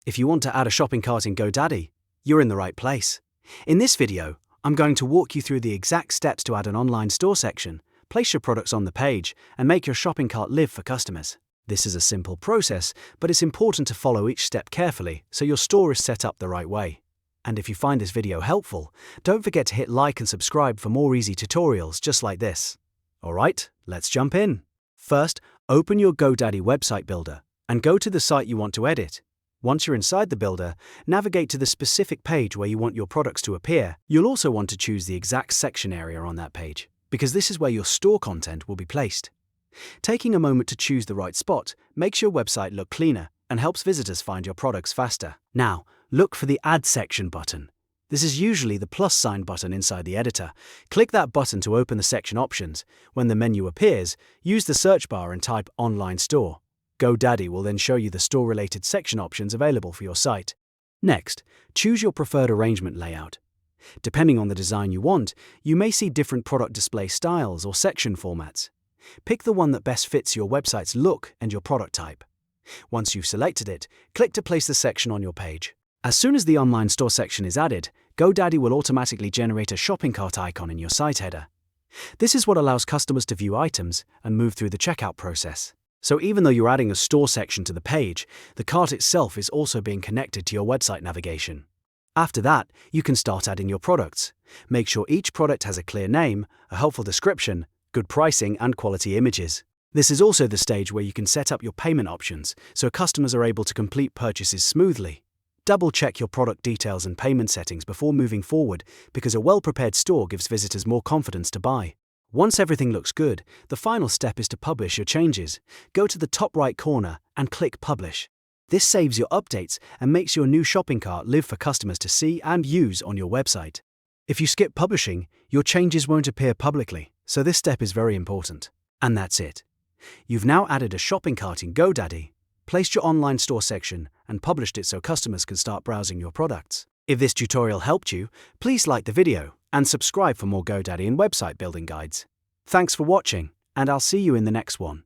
If you want to add a shopping cart in GoDaddy, you're in the right place. In this video, I'm going to walk you through the exact steps to add an online store section, place your products on the page, and make your shopping cart live for customers. This is a simple process, but it's important to follow each step carefully so your store is set up the right way. And if you find this video helpful, don't forget to hit like and subscribe for more easy tutorials just like this. Alright, let's jump in. First, open your GoDaddy website builder and go to the site you want to edit. Once you're inside the builder, navigate to the specific page where you want your products to appear. You'll also want to choose the exact section area on that page, because this is where your store content will be placed. Taking a moment to choose the right spot makes your website look cleaner and helps visitors find your products faster. Now, look for the Add Section button. This is usually the plus sign button inside the editor. Click that button to open the section options. When the menu appears, use the search bar and type Online Store. GoDaddy will then show you the store-related section options available for your site. Next, choose your preferred arrangement layout. Depending on the design you want, you may see different product display styles or section formats. Pick the one that best fits your website's look and your product type. Once you've selected it, click to place the section on your page. As soon as the online store section is added, GoDaddy will automatically generate a shopping cart icon in your site header. This is what allows customers to view items and move through the checkout process. So even though you're adding a store section to the page, the cart itself is also being connected to your website navigation. After that, you can start adding your products. Make sure each product has a clear name, a helpful description, good pricing, and quality images. This is also the stage where you can set up your payment options so customers are able to complete purchases smoothly. Double-check your product details and payment settings before moving forward, because a well-prepared store gives visitors more confidence to buy. Once everything looks good, the final step is to publish your changes. Go to the top right corner and click Publish. This saves your updates and makes your new shopping cart live for customers to see and use on your website. If you skip publishing, your changes won't appear publicly, so this step is very important. And that's it. You've now added a shopping cart in GoDaddy, placed your online store section, and published it so customers can start browsing your products. If this tutorial helped you, please like the video and subscribe for more GoDaddy and website building guides. Thanks for watching, and I'll see you in the next one.